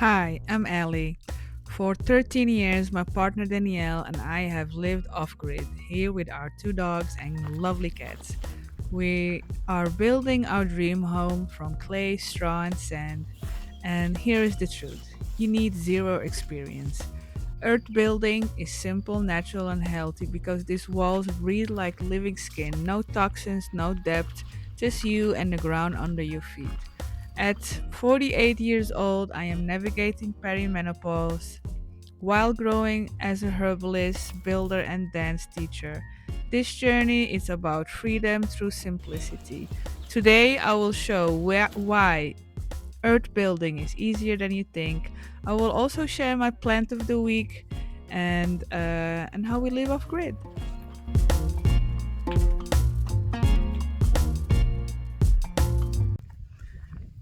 Hi, I'm Ellie. For 13 years, my partner Danielle and I have lived off grid here with our two dogs and lovely cats. We are building our dream home from clay, straw, and sand. And here is the truth you need zero experience. Earth building is simple, natural, and healthy because these walls breathe like living skin. No toxins, no depth, just you and the ground under your feet. At 48 years old, I am navigating perimenopause while growing as a herbalist, builder, and dance teacher. This journey is about freedom through simplicity. Today, I will show why earth building is easier than you think. I will also share my plant of the week and how we live off grid.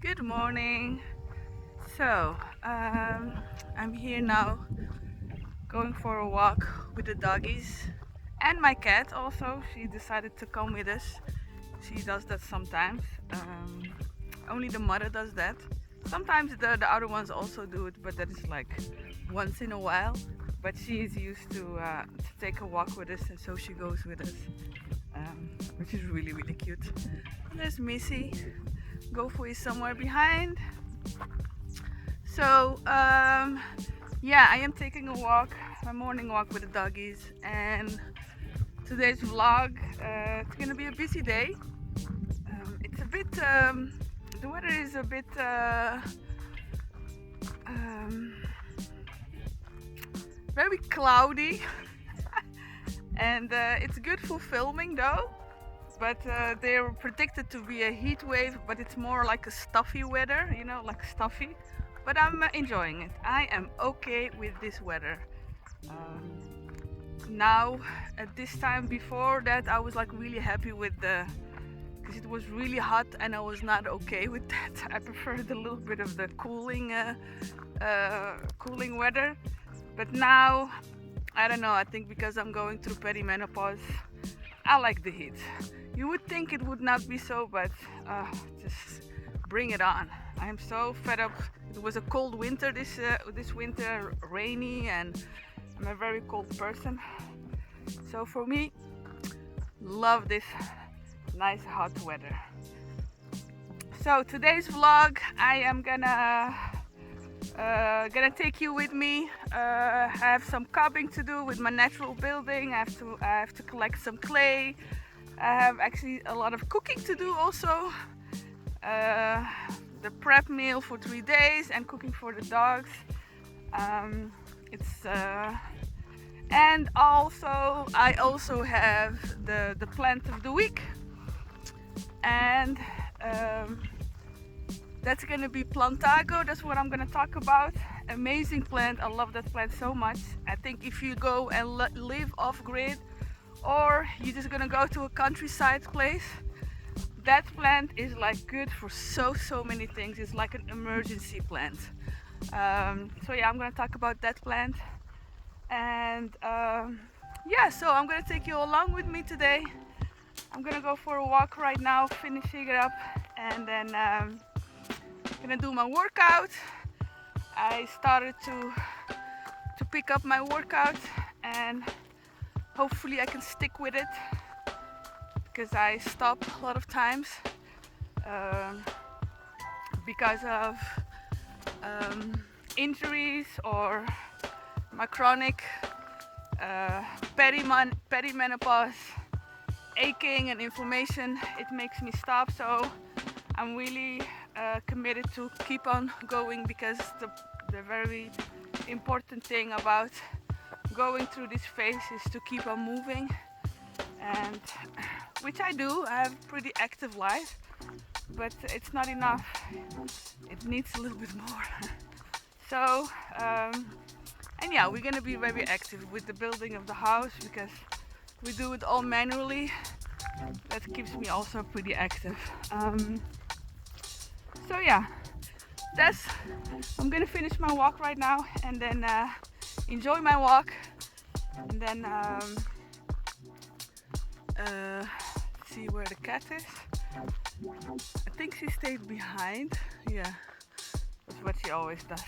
Good morning. So, I'm here now going for a walk with the doggies and my cat also. She decided to come with us. She does that sometimes. Only the mother does that. Sometimes the other ones also do it, but that is like once in a while. But she is used to take a walk with us, and so she goes with us, which is really really cute. And there's Missy. Gopher is somewhere behind. So yeah, I am taking a walk, my morning walk with the doggies, and today's vlog. It's gonna be a busy day. It's a bit. The weather is a bit. Um, Very cloudy, and it's good for filming though. But they're predicted to be a heat wave, but it's more like a stuffy weather, like stuffy. But I'm enjoying it. I am okay with this weather. Now, at this time before that, I was like really happy with because it was really hot and I was not okay with that. I preferred a little bit of the cooling weather. But now, I don't know. I think because I'm going through perimenopause, I like the heat. You would think it would not be so, but just bring it on. I am so fed up. It was a cold winter this winter, rainy, and I'm a very cold person. So for me, love this nice hot weather. So today's vlog, I am gonna take you with me. I have some cobbing to do with my natural building. I have to collect some clay. I have actually a lot of cooking to do also. The prep meal for 3 days and cooking for the dogs. It's and also I also have the plant of the week, and that's gonna be Plantago. That's what I'm gonna talk about. Amazing plant. I love that plant so much. I think if you go and live off grid, or you're just gonna go to a countryside place, that plant is like good for so many things. It's like an emergency plant. So yeah, I'm gonna talk about that plant. And yeah, so I'm gonna take you along with me today. I'm gonna go for a walk right now, finishing it up, and then gonna do my workout. I started to pick up my workout, and hopefully I can stick with it because I stop a lot of times because of injuries or my chronic perimenopause aching and inflammation. It makes me stop, so I'm really committed to keep on going, because the very important thing about going through this phase is to keep on moving, and which I do. I have a pretty active life, but it's not enough. It needs a little bit more. So and yeah, we're gonna be very active with the building of the house because we do it all manually. That keeps me also pretty active. So yeah, I'm gonna finish my walk right now and then enjoy my walk, and then see where the cat is. I think she stayed behind. Yeah, that's what she always does.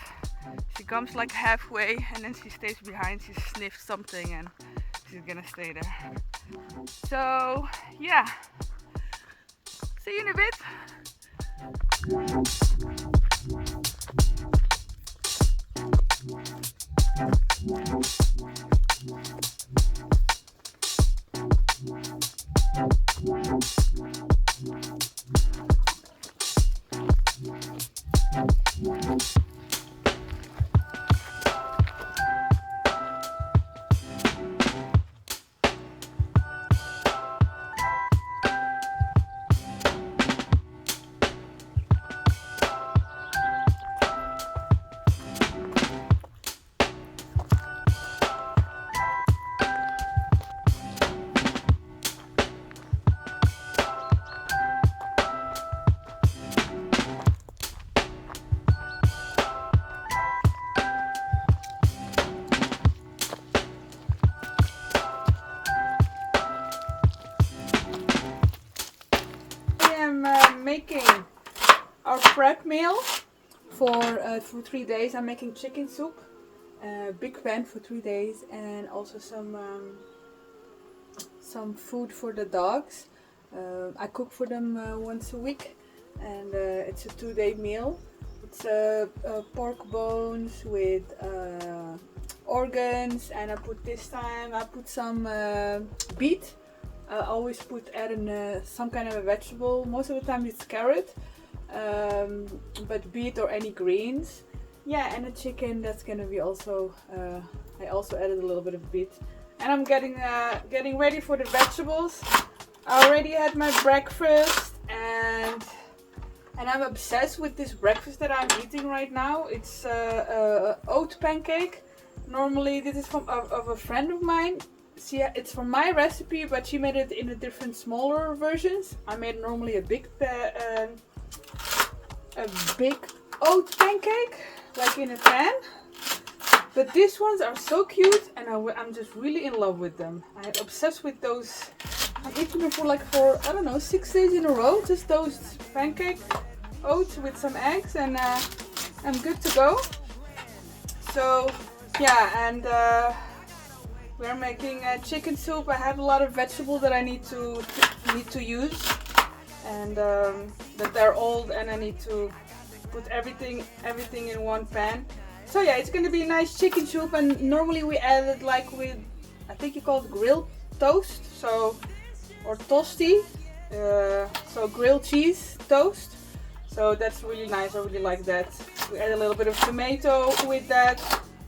She comes like halfway and then she stays behind. She sniffs something and she's gonna stay there. So yeah, see you in a bit. Making our prep meal for 3 days. I'm making chicken soup, big pan for 3 days, and also some food for the dogs. I cook for them once a week, and it's a 2-day meal. It's pork bones with organs, and I put some beet. I always add in some kind of a vegetable. Most of the time it's carrot, but beet or any greens. Yeah, and the chicken, that's gonna be also. I also added a little bit of beet, and I'm getting ready for the vegetables. I already had my breakfast, and I'm obsessed with this breakfast that I'm eating right now. It's oat pancake. Normally, this is of a friend of mine. It's from my recipe, but she made it in a different, smaller versions. I made normally a big oat pancake, like in a pan. But these ones are so cute, and I'm just really in love with them. I'm obsessed with those. I'm eating them for I don't know, 6 days in a row. Just those pancake oats with some eggs, and I'm good to go. So yeah, and we're making chicken soup. I have a lot of vegetables that I need to use, and that they're old, and I need to put everything in one pan. So yeah, it's gonna be a nice chicken soup, and normally we add it like with, I think you call it grilled toast, or tosti, so grilled cheese toast. So that's really nice. I really like that. We add a little bit of tomato with that.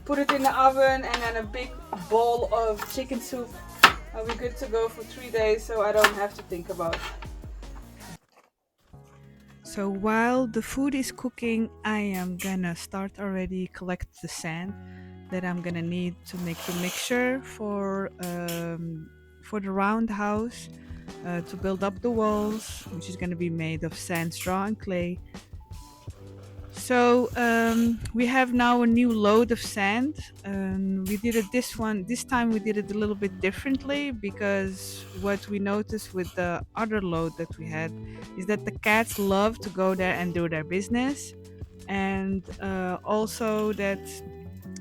Put it in the oven, and then a big bowl of chicken soup. I'll be good to go for 3 days, so I don't have to think about it. So while the food is cooking, I am gonna start already collect the sand that I'm gonna need to make the mixture for the roundhouse, to build up the walls, which is gonna be made of sand, straw, and clay. So we have now a new load of sand. We did it this time we did it a little bit differently, because what we noticed with the other load that we had is that the cats love to go there and do their business, and also that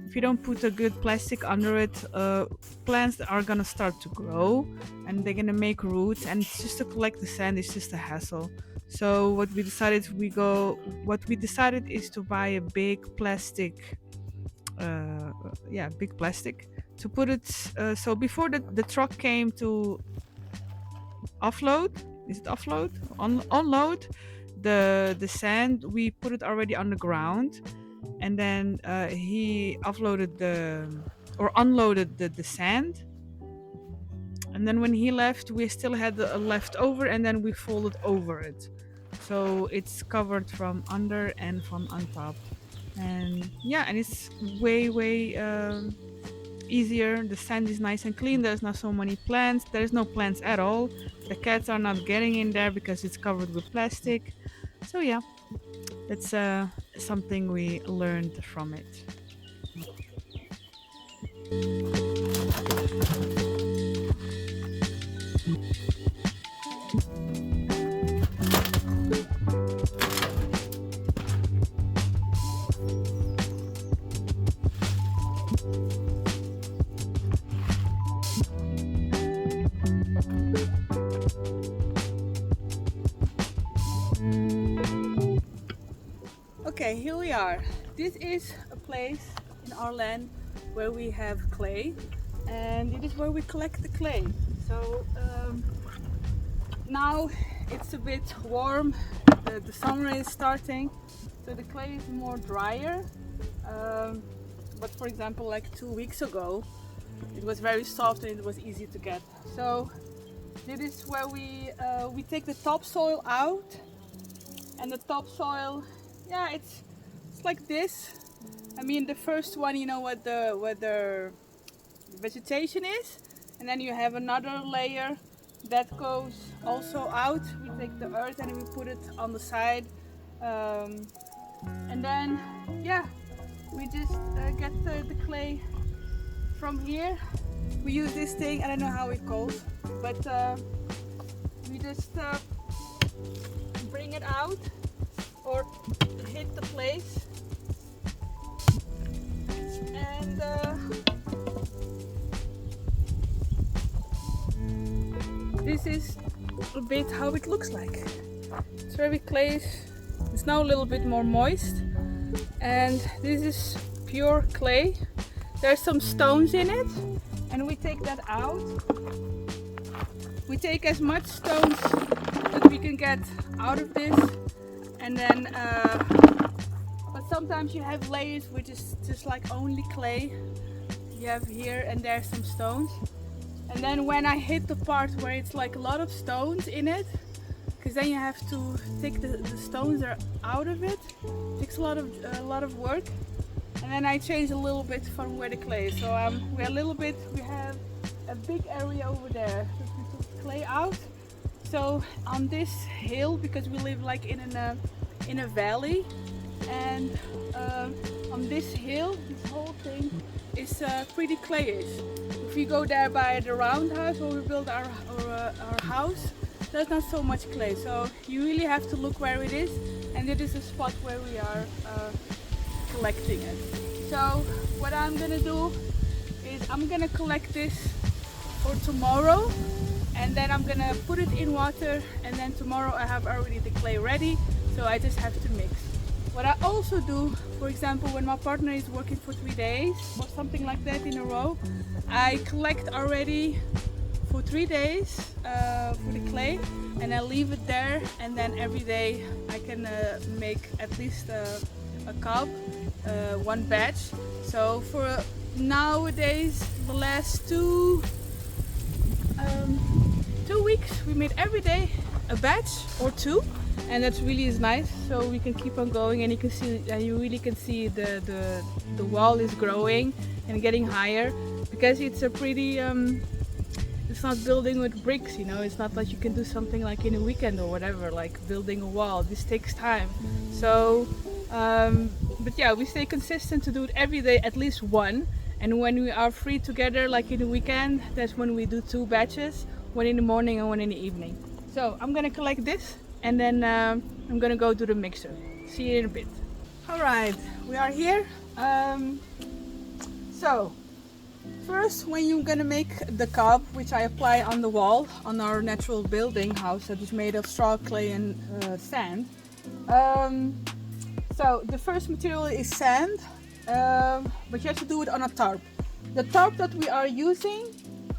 if you don't put a good plastic under it, plants are gonna start to grow and they're gonna make roots, and it's just to collect the sand is just a hassle. So what we decided is to buy a big plastic, big plastic, to put it. So before the truck came to offload, is it offload? Unload the sand, we put it already on the ground, and then he unloaded the sand. And then when he left, we still had a left over, and then we folded over it. So it's covered from under and from on top. And yeah, and it's way easier. The sand is nice and clean. There's not so many plants. There's no plants at all. The cats are not getting in there because it's covered with plastic. So yeah, that's something we learned from it. Okay, here we are. This is a place in our land where we have clay, and it is where we collect the clay. So now it's a bit warm, the summer is starting, so the clay is more drier. But for example, like 2 weeks ago, it was very soft and it was easy to get. So this is where we take the topsoil out, and the topsoil, yeah, it's like this. I mean, the first one, you know what the vegetation is, and then you have another layer that goes also out. We take the earth and we put it on the side, and then yeah, we just get the clay from here. We use this thing, I don't know how it calls, but we just bring it out or hit the place, and this is a bit how it looks like. It's very clay. It's now a little bit more moist, and this is pure clay. There's some stones in it, and we take that out. We take as much stones that we can get out of this, and then but sometimes you have layers which is just like only clay. You have here and there some stones, and then when I hit the part where it's like a lot of stones in it, because then you have to take the stones are out of it. It takes a lot of work, and then I change a little bit from where the clay is. So we have a big area over there that we took clay out. So on this hill, because we live like in a valley, and on this hill, this whole thing is pretty clayish. If you go there by the roundhouse where we build our house, there's not so much clay. So you really have to look where it is, and it is a spot where we are collecting it. So what I'm gonna do is I'm gonna collect this for tomorrow, and then I'm gonna put it in water, and then tomorrow I have already the clay ready, so I just have to mix. What I also do, for example, when my partner is working for 3 days or something like that in a row, I collect already for 3 days for the clay, and I leave it there, and then every day I can make at least a cob, one batch. So for nowadays, the last 2 weeks, we made every day a batch or 2, and that really is nice. So we can keep on going, and you can see, you really can see the wall is growing and getting higher, because it's a pretty it's not building with bricks, you know. It's not like you can do something like in a weekend or whatever, like building a wall. This takes time. So but yeah, we stay consistent to do it every day, at least one. And when we are free together, like in the weekend, that's when we do 2 batches, one in the morning and one in the evening. So I'm gonna collect this, and then I'm gonna go to the mixer. See you in a bit. All right, we are here. So first, when you're gonna make the cob, which I apply on the wall on our natural building house that is made of straw, clay and sand. So the first material is sand, but you have to do it on a tarp. The tarp that we are using,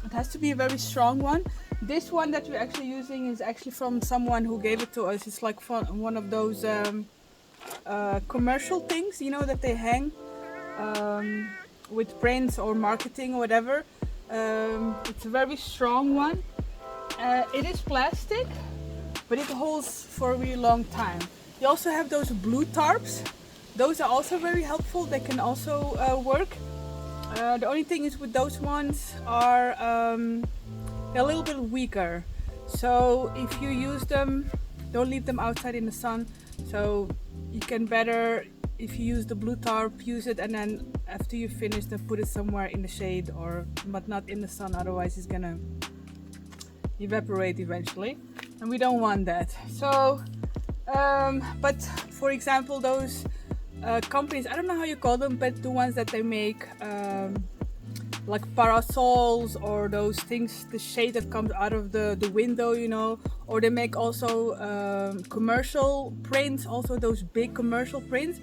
it has to be a very strong one. This one that we're actually using is actually from someone who gave it to us. It's like one of those commercial things, you know, that they hang with prints or marketing or whatever. It's a very strong one. It is plastic, but it holds for a really long time. You also have those blue tarps. Those are also very helpful. They can also work. The only thing is with those ones are they're a little bit weaker. So if you use them, don't leave them outside in the sun. So you can better, if you use the blue tarp, use it, and then after you finish, then put it somewhere in the shade, but not in the sun. Otherwise, it's gonna evaporate eventually, and we don't want that. So, but for example, those companies, I don't know how you call them, but the ones that they make like parasols or those things, the shade that comes out of the window, you know. Or they make also commercial prints, also those big commercial prints.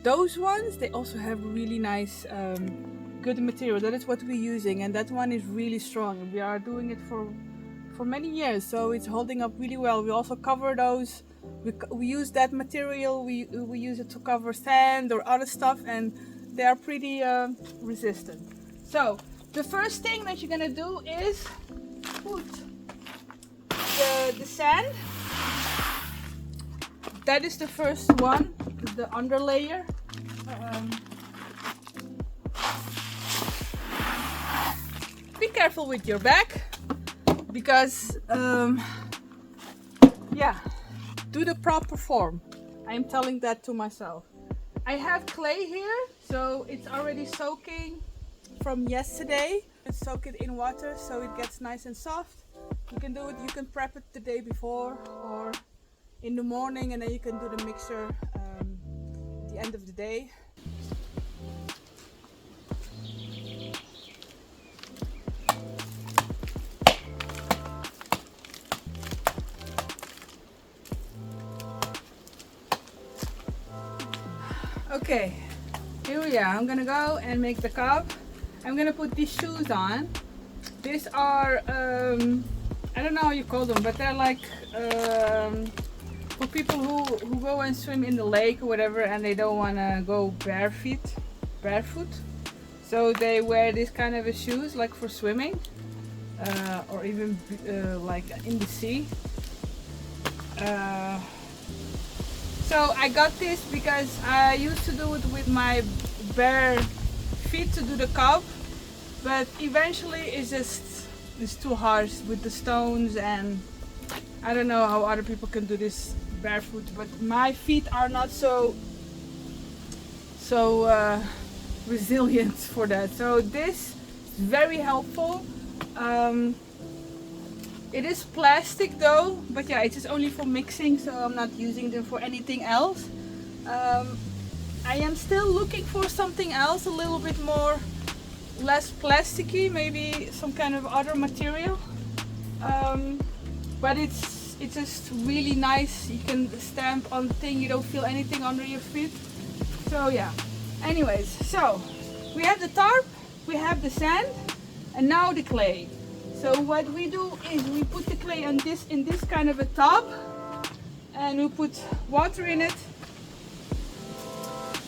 Those ones, they also have really nice good material. That is what we're using, and that one is really strong. We are doing it for many years, so it's holding up really well. We also cover those. We use that material. We use it to cover sand or other stuff, and they are pretty resistant. So the first thing that you're gonna do is put the sand. That is the first one, the underlayer. Be careful with your back, because yeah, do the proper form. I am telling that to myself. I have clay here, so it's already soaking from yesterday. Soak it in water so it gets nice and soft. You can do it, you can prep it the day before or in the morning, and then you can do the mixture at the end of the day. Okay, here we are. I'm gonna go and make the cob. I'm gonna put these shoes on. These are, I don't know how you call them, but they're like for people who go and swim in the lake or whatever, and they don't wanna go barefoot. So they wear this kind of a shoes, like for swimming, or even like in the sea. So I got this because I used to do it with my bare feet to do the cob, but eventually it's too harsh with the stones, and I don't know how other people can do this barefoot, but my feet are not so resilient for that. So this is very helpful. It is plastic though, but yeah, it's just only for mixing, so I'm not using them for anything else. I am still looking for something else, a little bit more, less plasticky, maybe some kind of other material. But it's just really nice. You can stamp on the thing, you don't feel anything under your feet. So yeah. Anyways, so we have the tarp, we have the sand, and now the clay. So what we do is we put the clay in this kind of a tub, and we put water in it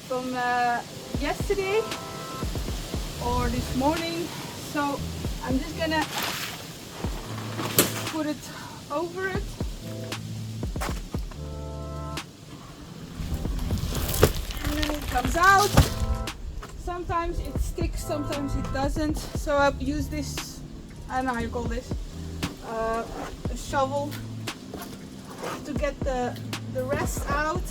from yesterday or this morning. So I'm just gonna put it over it. And then it comes out. Sometimes it sticks, sometimes it doesn't. So I use this, I don't know how you call this, a shovel to get the rest out.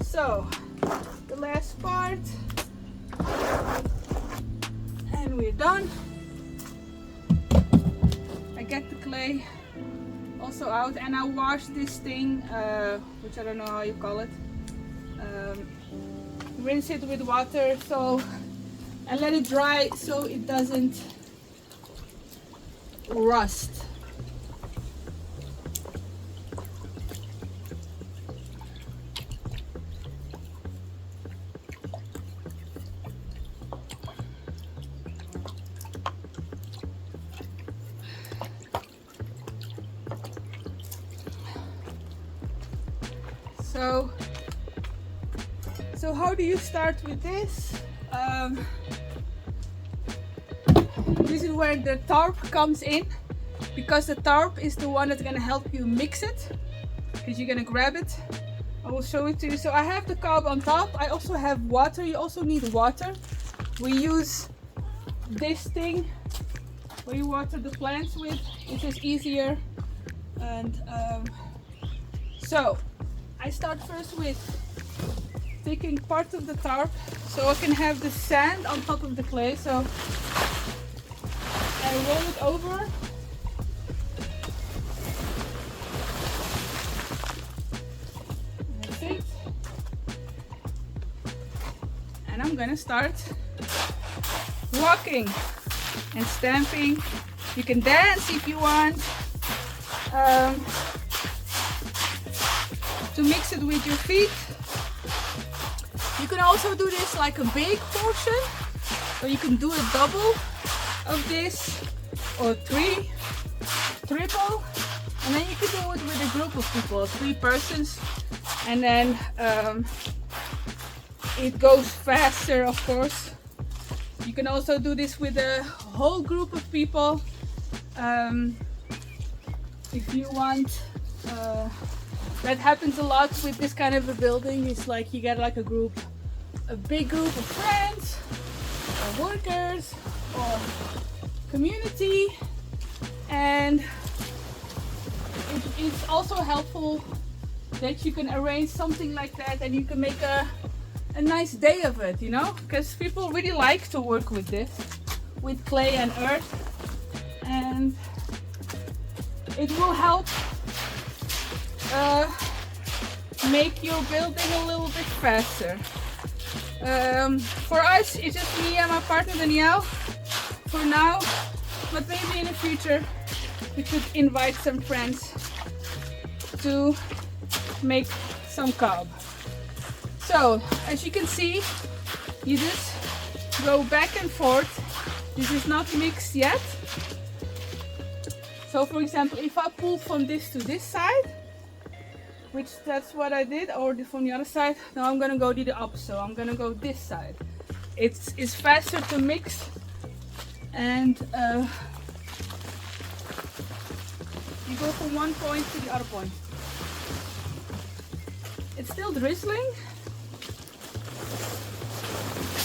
So the last part, and we're done. I get the clay also out, and I wash this thing, which I don't know how you call it. Rinse it with water, so, and let it dry so it doesn't rust. So how do you start with this? This is where the tarp comes in, because the tarp is the one that's gonna help you mix it, because you're gonna grab it. I will show it to you. So I have the cob on top. I also have water. You also need water. We use this thing where you water the plants with. It's just easier. And so I start first with taking part of the tarp so I can have the sand on top of the clay. So I roll it over. That's it. And I'm gonna start walking and stamping. You can dance if you want. To mix it with your feet. You can also do this like a big portion, or you can do a double of this, or triple, and then you can do it with a group of people, 3 persons, and then it goes faster, of course. You can also do this with a whole group of people if you want. That happens a lot with this kind of a building. It's like you get like a big group of friends or workers or community, and it's also helpful that you can arrange something like that and you can make a nice day of it, you know, because people really like to work with this, with clay and earth, and it will help make your building a little bit faster. For us, it's just me and my partner Danielle for now, but maybe in the future we could invite some friends to make some cob. So as you can see, you just go back and forth. This is not mixed yet. So for example, if I pull from this to this side, which that's what I did, or from the other side, now I'm gonna go do the opposite. So I'm gonna go this side. It's faster to mix, and you go from one point to the other point. It's still drizzling,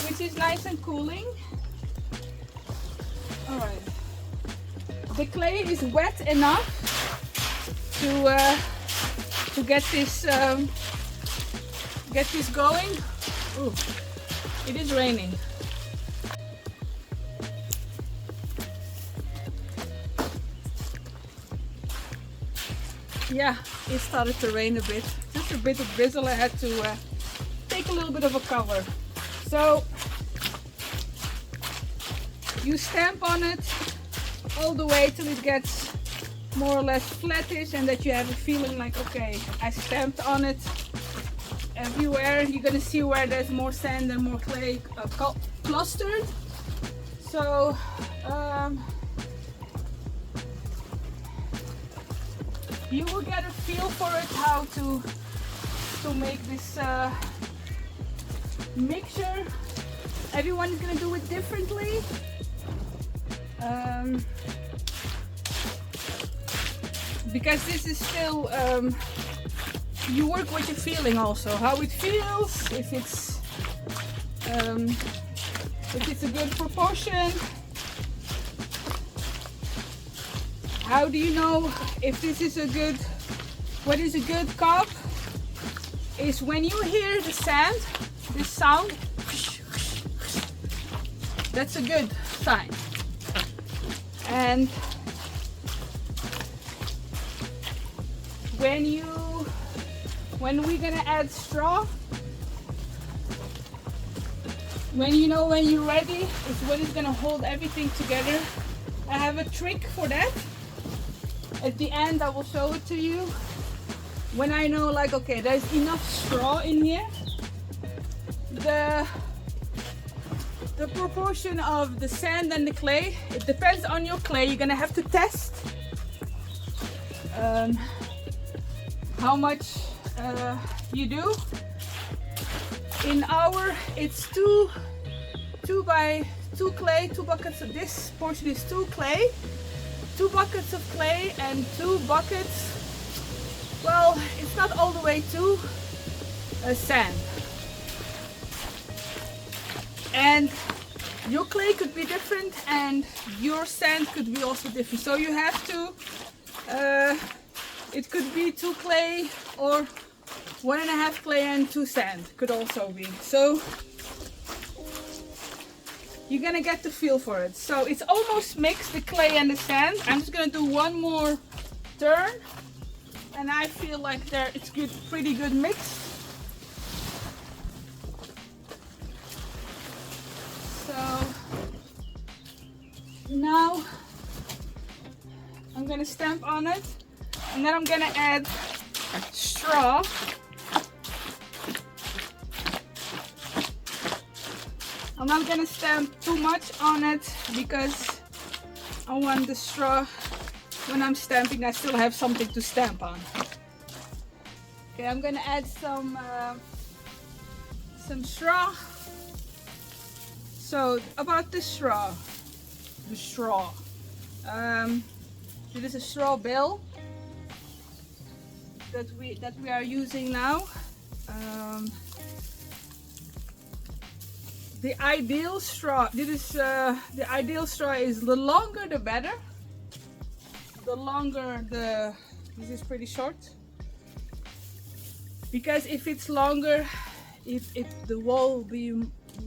which is nice and cooling. All right, the clay is wet enough to get this going. Ooh, it is raining. Yeah, it started to rain a bit. Just a bit of drizzle. I had to take a little bit of a cover. So you stamp on it all the way till it gets more or less flattish, and that you have a feeling like, okay, I stamped on it everywhere. You're gonna see where there's more sand and more clay clustered. So you will get a feel for it, how to make this mixture. Everyone is gonna do it differently. Because this is still, you work with your feeling also, how it feels, if it's a good proportion. How do you know if this is a good, what is a good cob? Is when you hear the sand, this sound, that's a good sign. And when we're gonna add straw, when you know when you're ready, is when it's gonna hold everything together. I have a trick for that. At the end I will show it to you. When I know, like, okay, there's enough straw in here, the proportion of the sand and the clay, it depends on your clay. You're gonna have to test how much you do. In our, it's two by two clay, 2 buckets of this portion is 2 clay, 2 buckets of clay, and 2 buckets, well, it's not all the way to sand. And your clay could be different and your sand could be also different. So you have to, it could be 2 clay or 1.5 clay and 2 sand could also be. So you're gonna get the feel for it. So it's almost mixed, the clay and the sand. I'm just gonna do one more turn, and I feel like it's good, pretty good mix. So now I'm gonna stamp on it, and then I'm gonna add straw. I'm not gonna stamp too much on it because I want the straw, when I'm stamping, I still have something to stamp on. Okay, I'm gonna add some straw. So about the straw, this is a straw bale that we are using now. The ideal straw, the ideal straw is the longer the better. The longer this is pretty short, because if it's longer, the wall will be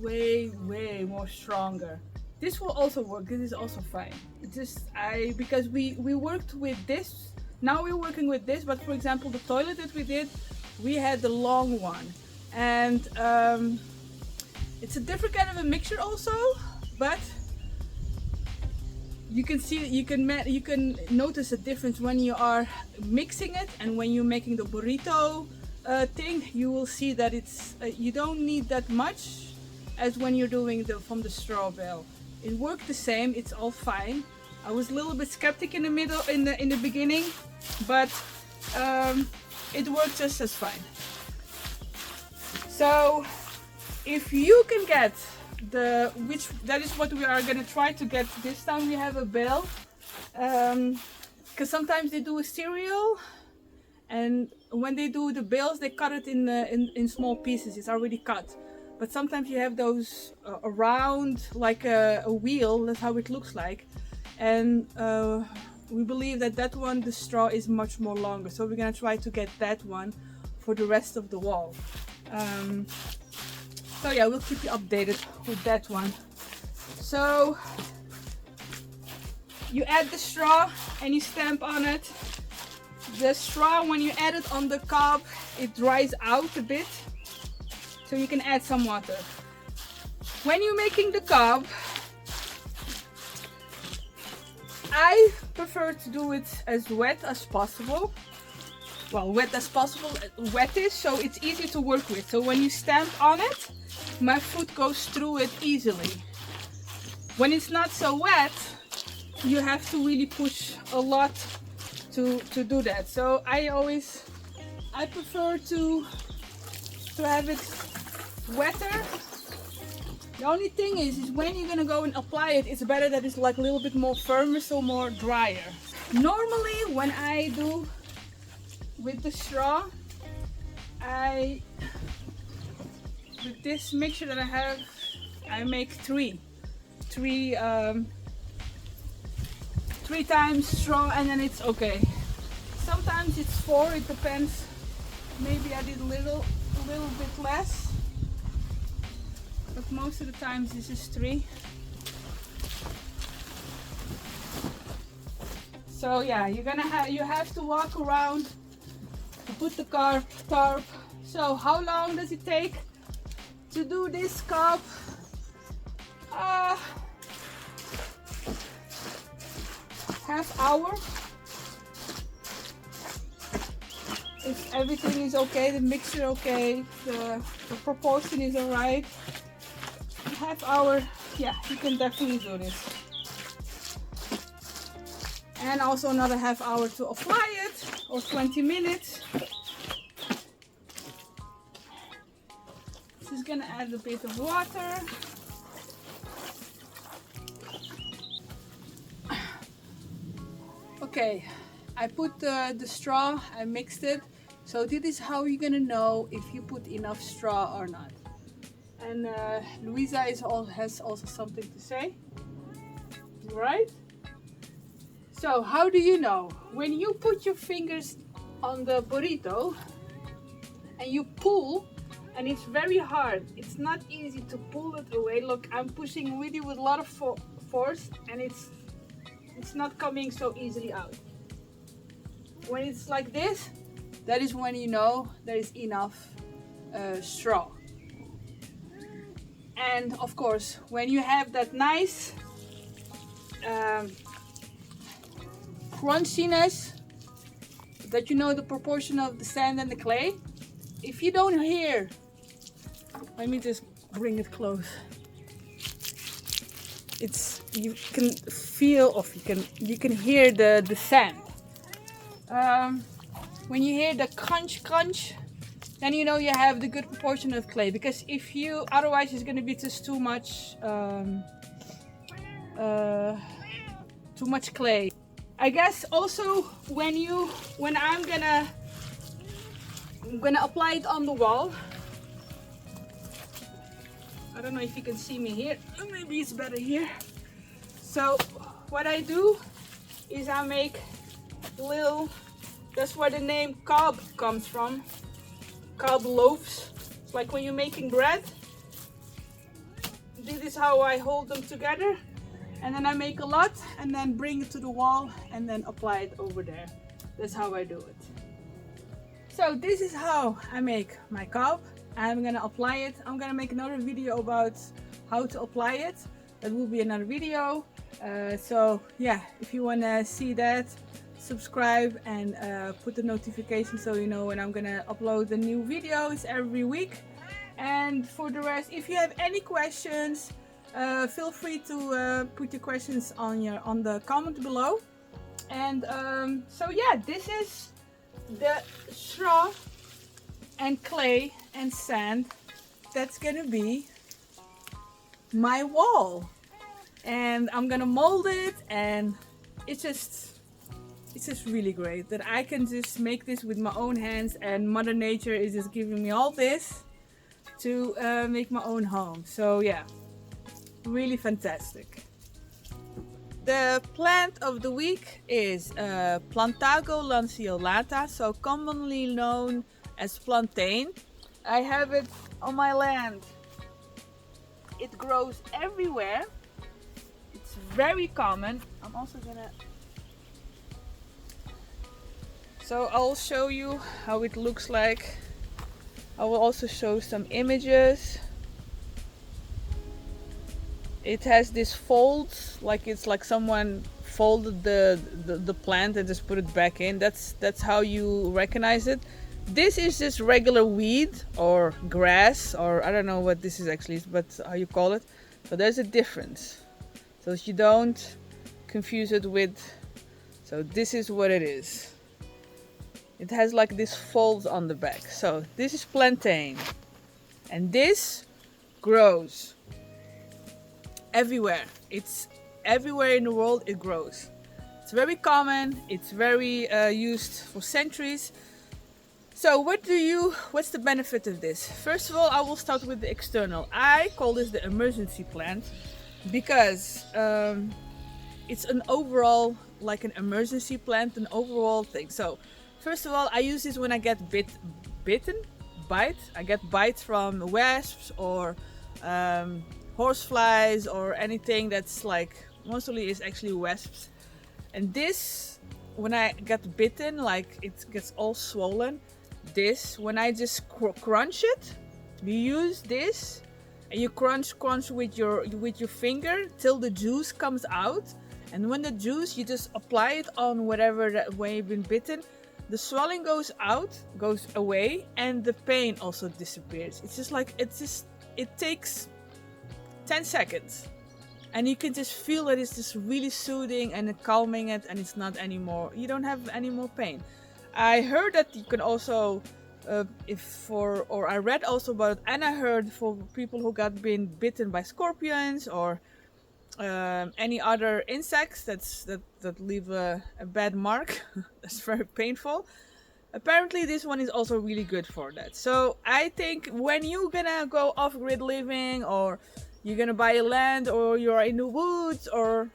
way more stronger. This will also work. This is also fine. It's just because we worked with this. Now we're working with this, but for example, the toilet that we did, we had the long one, and it's a different kind of a mixture also, but you can see, you can notice a difference when you are mixing it and when you're making the burrito thing. You will see that it's you don't need that much as when you're doing from the straw bale. It worked the same. It's all fine. I was a little bit skeptic in the beginning, but it worked just as fine. So if you can get that is what we are going to try to get this time. We have a bale, because sometimes they do a cereal, and when they do the bales, they cut it in small pieces. It's already cut, but sometimes you have those around like a wheel. That's how it looks like, and we believe that one, the straw, is much more longer, so we're going to try to get that one for the rest of the wall. So yeah, we'll keep you updated with that one. So you add the straw and you stamp on it. The straw, when you add it on the cob, it dries out a bit, so you can add some water. When you're making the cob, I prefer to do it as wet as possible. Well, wet as possible, wettish, so it's easy to work with. So when you stamp on it, my foot goes through it easily. When it's not so wet, you have to really push a lot to do that. So I prefer to have it wetter. The only thing is when you're gonna go and apply it, it's better that it's like a little bit more firmer, so more drier. Normally when I do with the straw, with this mixture that I have, I make three times straw, and then it's okay. Sometimes it's 4, it depends. Maybe I did a little bit less, but most of the times this is 3. So yeah, you have to walk around to put the tarp. So how long does it take to do this cob? Half hour. If everything is okay, the mixture okay, the proportion is alright, half hour, yeah, you can definitely do this. And also another half hour to apply it, or 20 minutes. Just gonna add a bit of water. Okay, I put the straw, I mixed it. So this is how you're gonna know if you put enough straw or not. And Louisa has also something to say, right? So how do you know? When you put your fingers on the burrito and you pull, and it's very hard. It's not easy to pull it away. Look, I'm pushing really with a lot of force, and it's not coming so easily out. When it's like this, that is when you know there is enough straw. And of course, when you have that nice crunchiness, that you know the proportion of the sand and the clay. If you don't hear, let me just bring it close. You can feel, or you can hear the sand. When you hear the crunch crunch, then you know you have the good proportion of clay. Because otherwise it's going to be just too much clay. I guess also when I'm gonna apply it on the wall. I don't know if you can see me here. Maybe it's better here. So what I do is I make that's where the name cob comes from. Cob loaves. It's like when you're making bread. This is how I hold them together. And then I make a lot and then bring it to the wall and then apply it over there. That's how I do it. So this is how I make my cob. I'm gonna apply it. I'm gonna make another video about how to apply it. That will be another video. So yeah, if you wanna see that, subscribe and put the notification so you know when I'm gonna upload the new videos every week. And for the rest, if you have any questions, feel free to put your questions on the comment below. And so yeah, this is the straw and clay and sand that's gonna be my wall, and I'm gonna mold it, and it's just really great that I can just make this with my own hands, and Mother Nature is just giving me all this to make my own home. So yeah, really fantastic. The plant of the week is Plantago lanceolata, so commonly known as plantain. I have it on my land. It grows everywhere. It's very common. I'm also gonna... So I'll show you how it looks like. I will also show some images. It has this folds, like it's like someone folded the plant and just put it back in. That's how you recognize it. This is just regular weed or grass, or I don't know what this is actually, but how you call it. So there's a difference. So you don't confuse it with... So this is what it is. It has like this folds on the back. So this is plantain. And this grows everywhere. It's everywhere in the world it grows. It's very common. It's very used for centuries. So what's the benefit of this? First of all, I will start with the external. I call this the emergency plant because it's an overall, like an emergency plant, an overall thing. So first of all, I use this when I get bite. I get bites from wasps or horseflies or anything that's like, mostly is actually wasps. And this, when I get bitten, like it gets all swollen. This, when I just crunch it, you use this and you crunch with your finger till the juice comes out. And when the juice, you just apply it on whatever that way you've been bitten. The swelling goes away, and the pain also disappears. It's just like, it takes 10 seconds. And you can just feel that it's just really soothing and calming it, and it's not anymore, you don't have any more pain. I heard that you can also, I read also about it, and I heard for people who been bitten by scorpions or any other insects that leave a bad mark. That's very painful. Apparently this one is also really good for that. So I think when you're gonna go off-grid living, or you're gonna buy a land, or you're in the woods, or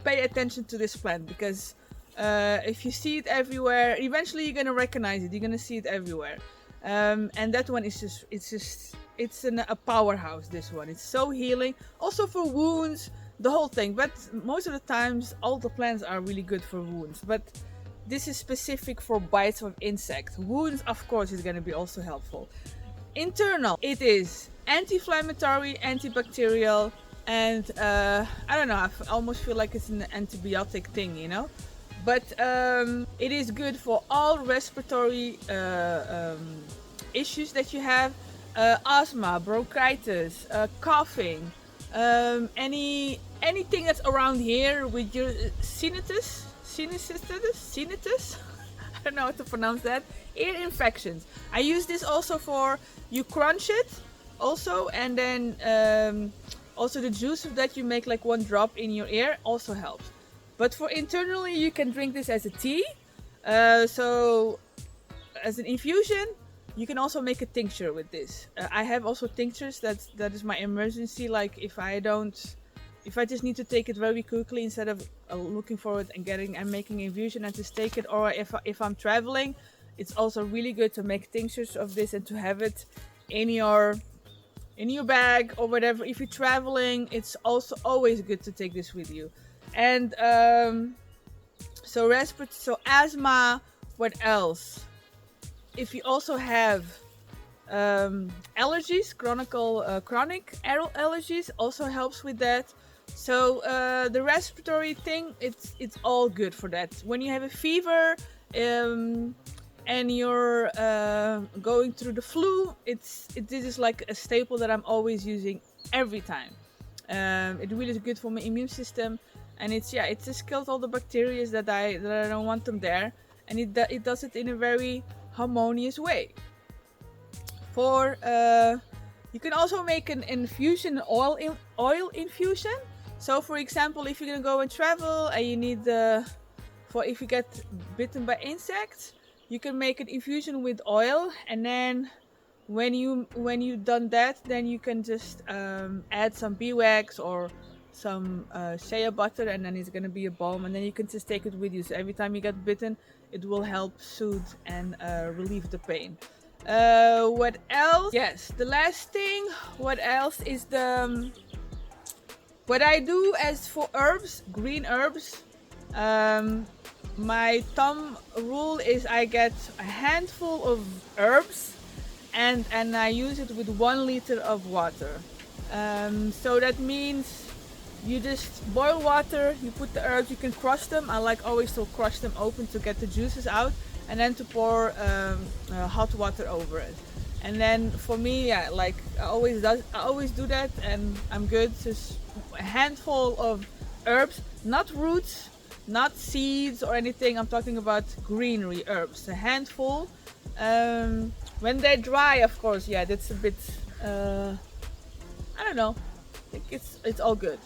pay attention to this plant, because if you see it everywhere, eventually you're gonna recognize it. You're gonna see it everywhere. And that one is it's a powerhouse. This one, it's so healing, also for wounds, the whole thing. But most of the times all the plants are really good for wounds, but this is specific for bites of insects. Wounds, of course, is going to be also helpful. Internal, it is anti-inflammatory, antibacterial, and I don't know, almost feel like it's an antibiotic thing, you know. But it is good for all respiratory issues that you have, asthma, bronchitis, coughing, anything that's around here with your sinusitis. I don't know how to pronounce that. Ear infections. I use this also for, you crunch it also, and then also the juice of that you make like one drop in your ear also helps. But for internally, you can drink this as a tea. So as an infusion, you can also make a tincture with this. I have also tinctures. That is my emergency. Like if I just need to take it very quickly instead of looking forward and making infusion and just take it. Or if I'm traveling, it's also really good to make tinctures of this and to have it in your bag or whatever. If you're traveling, it's also always good to take this with you. And so asthma. What else? If you also have allergies, chronic allergies, also helps with that. So the respiratory thing, it's all good for that. When you have a fever and you're going through the flu, this is like a staple that I'm always using every time. It really is good for my immune system, and it just kills all the bacteria that I don't want them there, and it does it in a very harmonious way. You can also make an infusion, oil infusion. So for example, if you're gonna go and travel and you need if you get bitten by insects, you can make an infusion with oil, and then when you've done that, then you can just add some beeswax or some shea butter, and then it's gonna be a balm, and then you can just take it with you. So every time you get bitten, it will help soothe and relieve the pain. What else? Yes, the last thing. What else is what I do as for herbs, green herbs. My thumb rule is I get a handful of herbs and I use it with 1 liter of water. So that means you just boil water, you put the herbs, you can crush them. I like always to crush them open to get the juices out, and then to pour hot water over it. And then for me, like I always do that, and I'm good. Just a handful of herbs, not roots, not seeds or anything. I'm talking about greenery herbs. A handful. When they're dry, of course, that's a bit. I don't know. I think it's all good.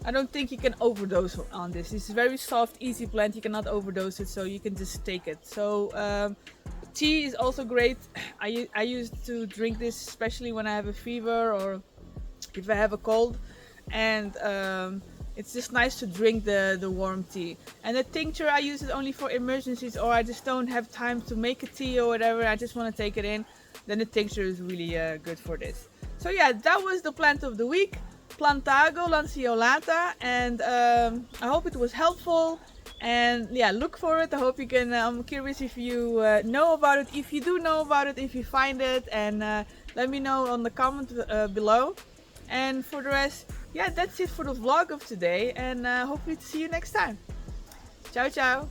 I don't think you can overdose on this. It's a very soft, easy plant. You cannot overdose it, so you can just take it. So tea is also great. I used to drink this especially when I have a fever or if I have a cold, and it's just nice to drink the warm tea. And the tincture, I use it only for emergencies, or I just don't have time to make a tea or whatever. I just want to take it in. Then the tincture is really good for this. So that was the plant of the week, Plantago lanceolata, and I hope it was helpful. And look for it. I hope you can. I'm curious if you know about it. If you do know about it, if you find it, and let me know on the comment below. And for the rest, that's it for the vlog of today. And hopefully to see you next time. Ciao, ciao.